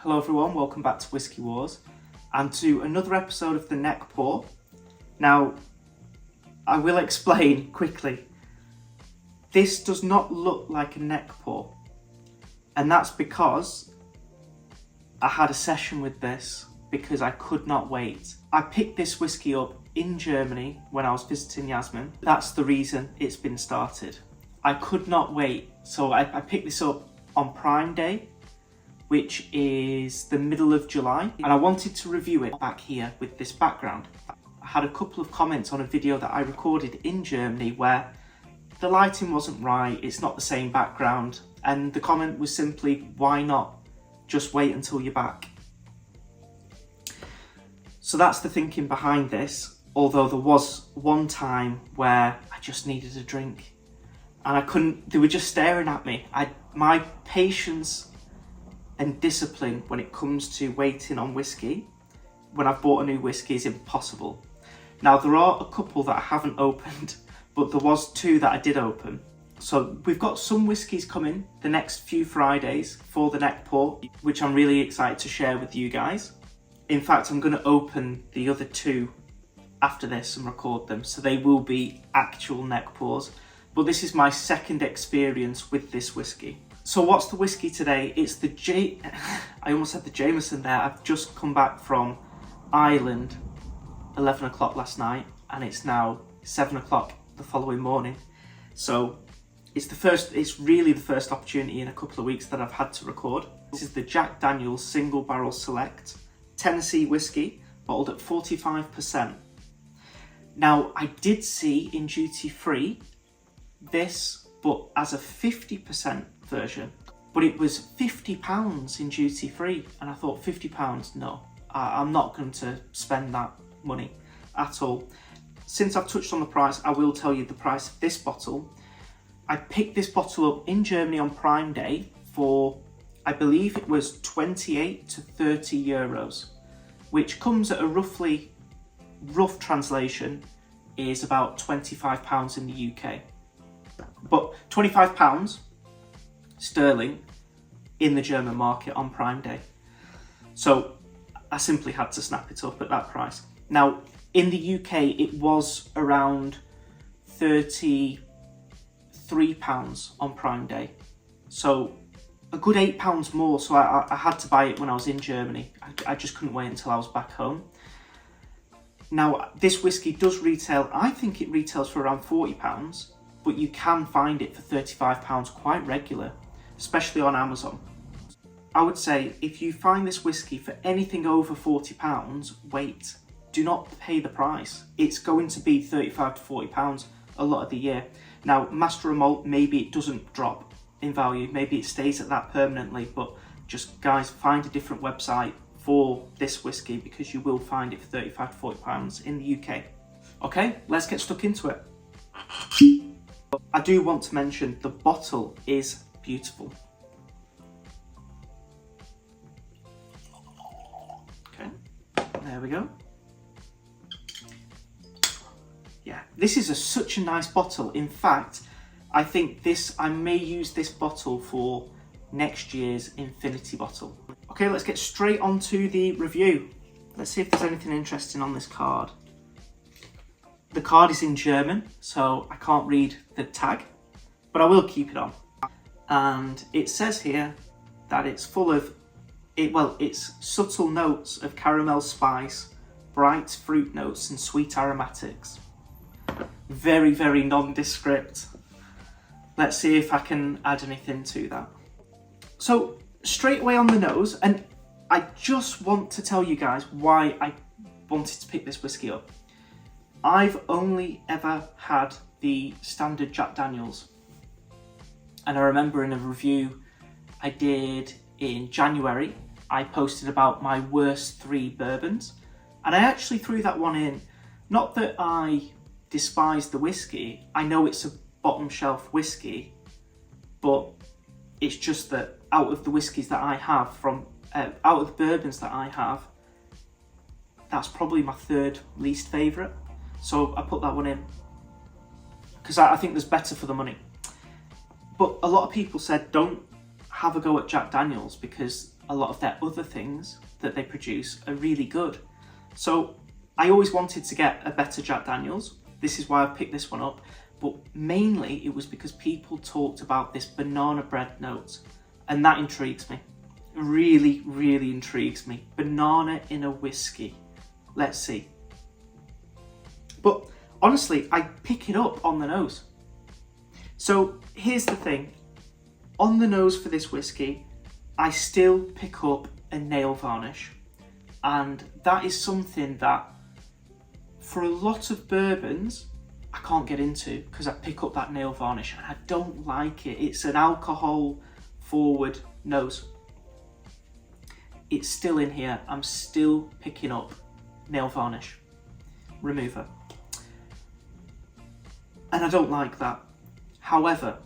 Hello everyone, welcome back to WhiskyWars and to another episode of the NeckPour. Now, I will explain quickly. This does not look like a NeckPour, and that's because I had a session with this because I could not wait. I picked this whiskey up in Germany when I was visiting Yasmin. That's the reason it's been started. I could not wait, so I picked this up on Prime Day, which is the middle of July, and I wanted to review it back here with this background. I had a couple of comments on a video that I recorded in Germany where the lighting wasn't right, it's not the same background, and the comment was simply, why not just wait until you're back? So that's the thinking behind this, although there was one time where I just needed a drink and I couldn't, they were just staring at me. My patience and discipline when it comes to waiting on whiskey, when I've bought a new whiskey, is impossible. Now there are a couple that I haven't opened, but there was two that I did open. So we've got some whiskies coming the next few Fridays for the NeckPour, which I'm really excited to share with you guys. In fact, I'm going to open the other two after this and record them, so they will be actual NeckPours. But this is my second experience with this whiskey. So what's the whiskey today? It's the I almost said the Jameson there. I've just come back from Ireland, 11 o'clock last night, and it's now 7 o'clock the following morning. So it's really the first opportunity in a couple of weeks that I've had to record. This is the Jack Daniel's Single Barrel Select Tennessee whiskey, bottled at 45%. Now, I did see in duty free this, but as a 50% version, but it was £50 in duty free, and I thought £50, no, I'm not going to spend that money at all. Since I've touched on the price, I will tell you the price of this bottle. I picked this bottle up in Germany on Prime Day for, I believe it was 28 to 30 euros, which comes at a rough translation is about £25 in the UK. But £25 sterling in the German market on Prime Day. So I simply had to snap it up at that price. Now, in the UK, it was around £33 on Prime Day. So a good £8 more. So I had to buy it when I was in Germany. I just couldn't wait until I was back home. Now, this whiskey does retail, I think it retails for around £40, but you can find it for £35 quite regular, especially on Amazon. I would say if you find this whiskey for anything over £40, wait. Do not pay the price. It's going to be £35 to £40 a lot of the year. Now, Master of Malt, maybe it doesn't drop in value. Maybe it stays at that permanently, but just guys, find a different website for this whiskey because you will find it for £35 to £40 in the UK. Okay, let's get stuck into it. I do want to mention the bottle is beautiful. Okay, there we go. Yeah, this is such a nice bottle. In fact, I think I may use this bottle for next year's Infinity bottle. Okay, let's get straight on to the review. Let's see if there's anything interesting on this card. The card is in German, so I can't read the tag, but I will keep it on. And it says here that it's full of, it's subtle notes of caramel spice, bright fruit notes and sweet aromatics. Very, very nondescript. Let's see if I can add anything to that. So straight away on the nose, and I just want to tell you guys why I wanted to pick this whiskey up. I've only ever had the standard Jack Daniel's, and I remember in a review I did in January, I posted about my worst 3 bourbons, and I actually threw that one in. Not that I despise the whiskey, I know it's a bottom shelf whiskey, but it's just that out of the whiskies that I have out of the bourbons that I have, that's probably my 3rd least favourite. So I put that one in because I think there's better for the money. But a lot of people said don't have a go at Jack Daniel's because a lot of their other things that they produce are really good. So I always wanted to get a better Jack Daniel's. This is why I picked this one up, but mainly it was because people talked about this banana bread note, and that intrigues me. Really, really intrigues me. Banana in a whiskey. Let's see. But honestly, I pick it up on the nose. So here's the thing. On the nose for this whiskey, I still pick up a nail varnish. And that is something that for a lot of bourbons, I can't get into because I pick up that nail varnish and I don't like it. It's an alcohol forward nose. It's still in here. I'm still picking up nail varnish remover. And I don't like that. However,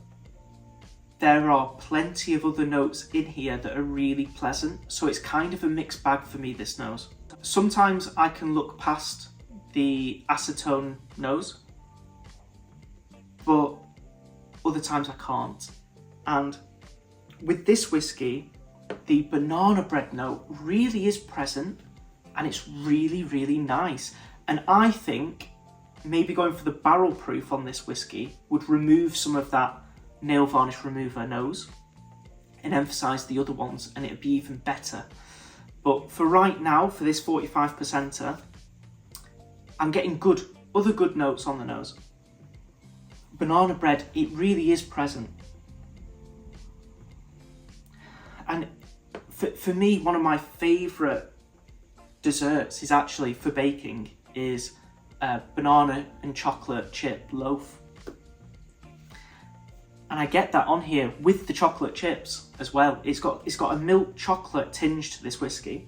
there are plenty of other notes in here that are really pleasant. So it's kind of a mixed bag for me, this nose. Sometimes I can look past the acetone nose, but other times I can't. And with this whiskey, the banana bread note really is present and it's really, really nice. And I think maybe going for the barrel proof on this whiskey would remove some of that nail varnish remover nose and emphasize the other ones, and it'd be even better. But for right now, for this 45%er, I'm getting other good notes on the nose. Banana bread, it really is present. And for me, one of my favourite desserts is actually for baking is banana and chocolate chip loaf. And I get that on here with the chocolate chips as well. It's got a milk chocolate tinge to this whiskey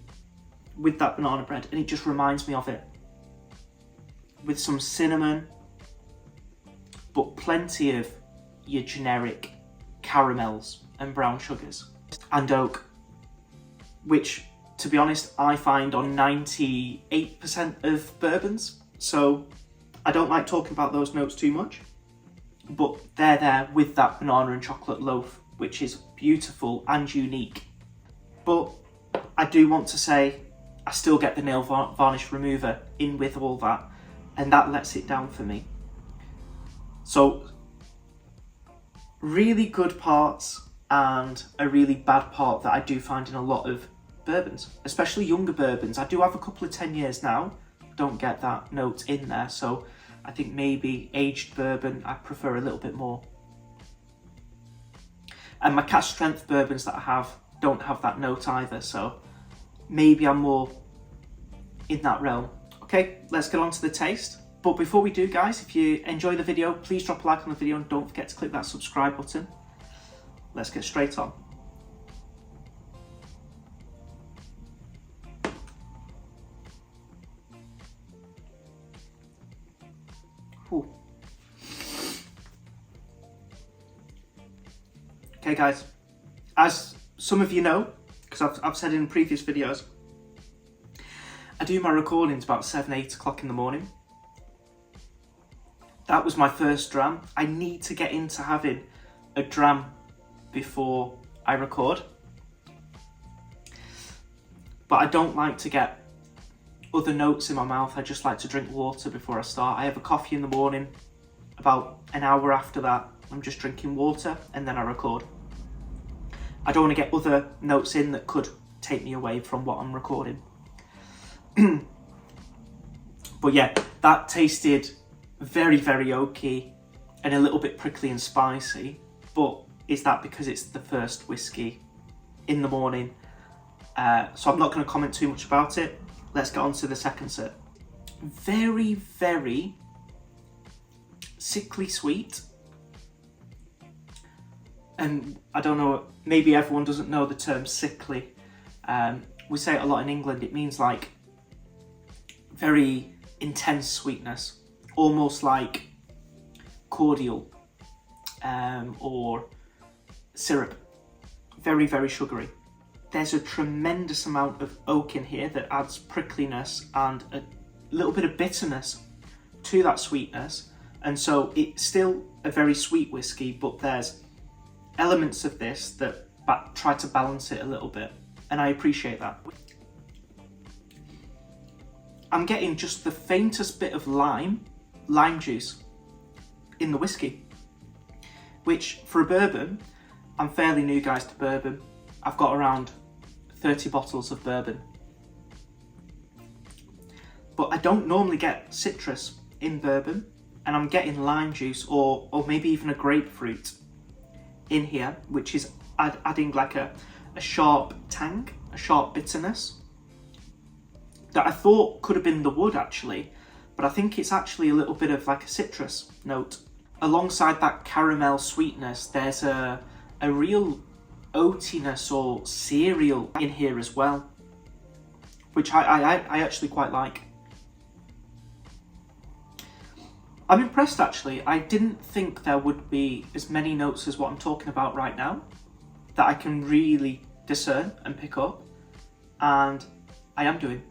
with that banana bread, and it just reminds me of it. With some cinnamon, but plenty of your generic caramels and brown sugars. And oak, which, to be honest, I find on 98% of bourbons. So I don't like talking about those notes too much, but they're there with that banana and chocolate loaf, which is beautiful and unique. But I do want to say, I still get the nail varnish remover in with all that, and that lets it down for me. So really good parts and a really bad part that I do find in a lot of bourbons, especially younger bourbons. I do have a couple of 10 years now, don't get that note in there, so I think maybe aged bourbon I prefer a little bit more. And my cask strength bourbons that I have don't have that note either, so maybe I'm more in that realm. Okay, let's get on to the taste. But before we do, guys, if you enjoy the video, please drop a like on the video and don't forget to click that subscribe button. Let's get straight on. Ooh. Okay, guys, as some of you know, because I've said in previous videos, I do my recordings about 7, 8 o'clock in the morning. That was my first dram. I need to get into having a dram before I record. But I don't like to get other notes in my mouth. I just like to drink water before I start. I have a coffee in the morning. About an hour after that, I'm just drinking water and then I record. I don't want to get other notes in that could take me away from what I'm recording. But yeah, that tasted very, very oaky and a little bit prickly and spicy. But is that because it's the first whiskey in the morning? So I'm not going to comment too much about it. Let's get on to the second sip. Very, very sickly sweet. And I don't know, maybe everyone doesn't know the term sickly. We say it a lot in England. It means like very intense sweetness, almost like cordial or syrup. Very, very sugary. There's a tremendous amount of oak in here that adds prickliness and a little bit of bitterness to that sweetness. And so it's still a very sweet whiskey, but there's elements of this that try to balance it a little bit. and I appreciate that. I'm getting just the faintest bit of lime juice in the whiskey, which for a bourbon, I'm fairly new, guys, to bourbon. I've got around 30 bottles of bourbon. But I don't normally get citrus in bourbon, and I'm getting lime juice or maybe even a grapefruit in here, which is adding like a sharp tang, a sharp bitterness that I thought could have been the wood actually, but I think it's actually a little bit of like a citrus note. Alongside that caramel sweetness, there's a real oatiness or cereal in here as well, which I actually quite like. I'm impressed actually. I didn't think there would be as many notes as what I'm talking about right now that I can really discern and pick up, and I am doing.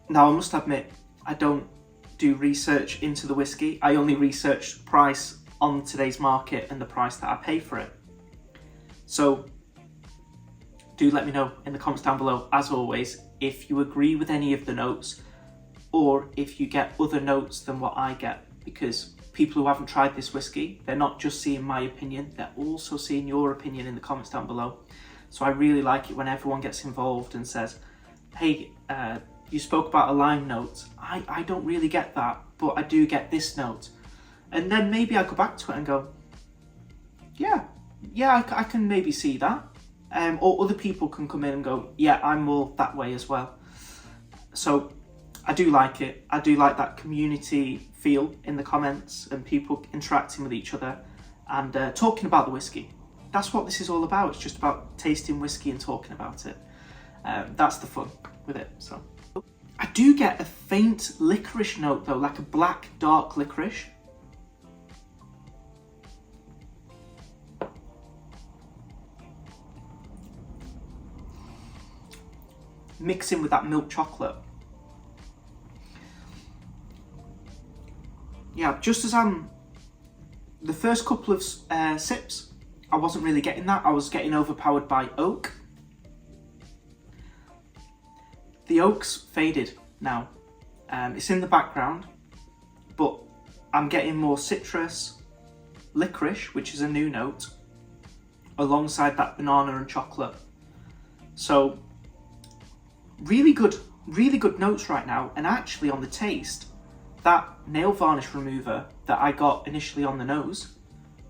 Now I must admit, I don't do research into the whiskey. I only research price on today's market and the price that I pay for it. So do let me know in the comments down below, as always, if you agree with any of the notes or if you get other notes than what I get, because people who haven't tried this whiskey, they're not just seeing my opinion, they're also seeing your opinion in the comments down below. So I really like it when everyone gets involved and says, hey, you spoke about a lime note. I don't really get that, but I do get this note. And then maybe I go back to it and go, yeah, I can maybe see that. Or other people can come in and go, yeah, I'm more that way as well. So I do like it. I do like that community feel in the comments and people interacting with each other and talking about the whiskey. That's what this is all about. It's just about tasting whiskey and talking about it. That's the fun with it. So I do get a faint licorice note though, like a black dark licorice. Mixing with that milk chocolate. Yeah, just as the first couple of sips, I wasn't really getting that. I was getting overpowered by oak. The oak's faded now. It's in the background, but I'm getting more citrus, licorice, which is a new note, alongside that banana and chocolate. So really good notes right now. And actually on the taste, that nail varnish remover that I got initially on the nose,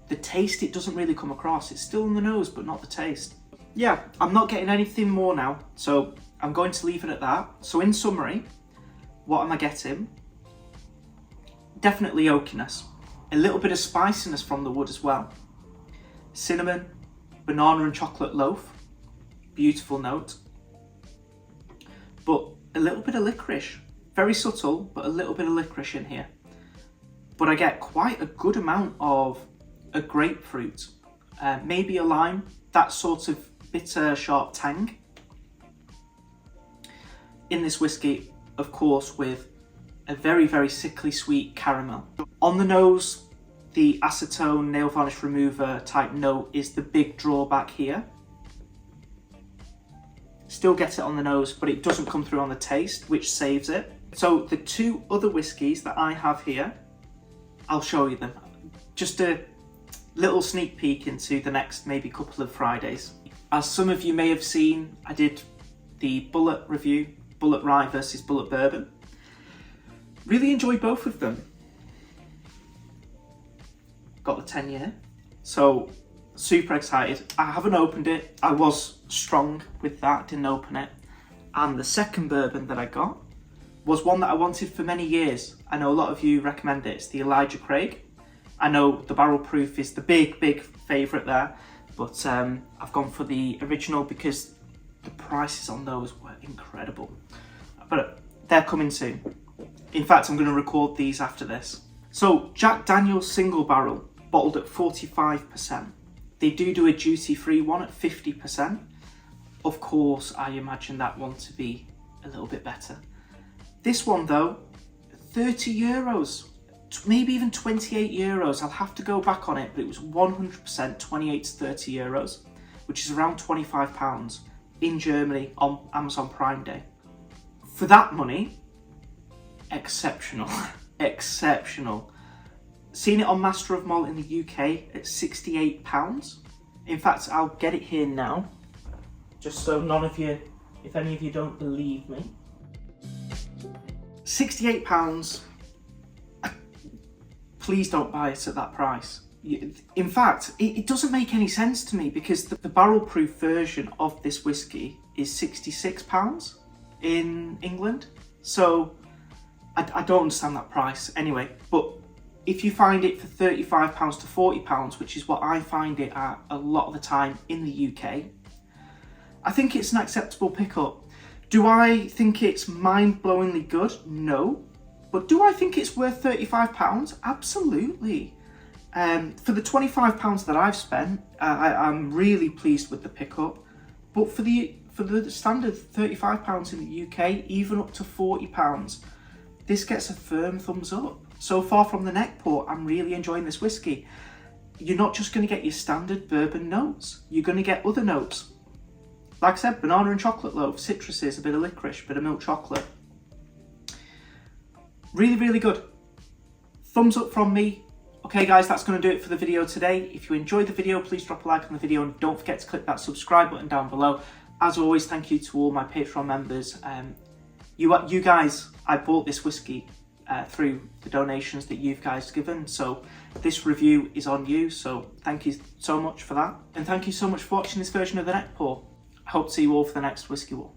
the taste, it doesn't really come across. It's still on the nose, but not the taste. Yeah, I'm not getting anything more now, so I'm going to leave it at that. So in summary, what am I getting? Definitely oakiness. A little bit of spiciness from the wood as well. Cinnamon, banana and chocolate loaf. Beautiful note. But a little bit of licorice. Very subtle, but a little bit of licorice in here. But I get quite a good amount of a grapefruit. Maybe a lime. That sort of bitter, sharp tang. In this whiskey, of course, with a very, very sickly sweet caramel. On the nose, the acetone nail varnish remover type note is the big drawback here. Still get it on the nose, but it doesn't come through on the taste, which saves it. So the two other whiskies that I have here, I'll show you them. Just a little sneak peek into the next maybe couple of Fridays. As some of you may have seen, I did the Bullet review, Bullet Rye versus Bullet Bourbon. Really enjoyed both of them. Got the 10-year, so super excited. I haven't opened it. I was strong with that, didn't open it. And the second bourbon that I got was one that I wanted for many years. I know a lot of you recommend it. It's the Elijah Craig. I know the barrel proof is the big favourite there, but I've gone for the original because the prices on those were incredible. But they're coming soon. In fact, I'm going to record these after this. So Jack Daniel's single barrel, bottled at 45%. They do a duty-free one at 50%. Of course, I imagine that one to be a little bit better. This one though, 30 euros, maybe even 28 euros. I'll have to go back on it, but it was 100% 28 to 30 euros. which is around £25 in Germany on Amazon Prime Day. For that money, exceptional, exceptional. Seen it on Master of Malt in the UK at £68. In fact, I'll get it here now, just so none of you, if any of you don't believe me. £68. Please don't buy it at that price. In fact, it doesn't make any sense to me, because the barrel proof version of this whiskey is £66 in England. So I don't understand that price anyway. But if you find it for £35 to £40, which is what I find it at a lot of the time in the UK, I think it's an acceptable pickup. Do I think it's mind-blowingly good? No. But do I think it's worth £35? Absolutely. For the £25 that I've spent, I'm really pleased with the pickup. But for the standard £35 in the UK, even up to £40, this gets a firm thumbs up. So far from the NeckPour, I'm really enjoying this whiskey. You're not just going to get your standard bourbon notes. You're going to get other notes. Like I said, banana and chocolate loaf, citruses, a bit of licorice, a bit of milk chocolate. Really, really good. Thumbs up from me. Okay guys, that's going to do it for the video today. If you enjoyed the video, please drop a like on the video and don't forget to click that subscribe button down below. As always, thank you to all my Patreon members. You guys, I bought this whiskey through the donations that you've guys given, so this review is on you, so thank you so much for that. And thank you so much for watching this version of the NeckPour. I hope to see you all for the next Whiskey War.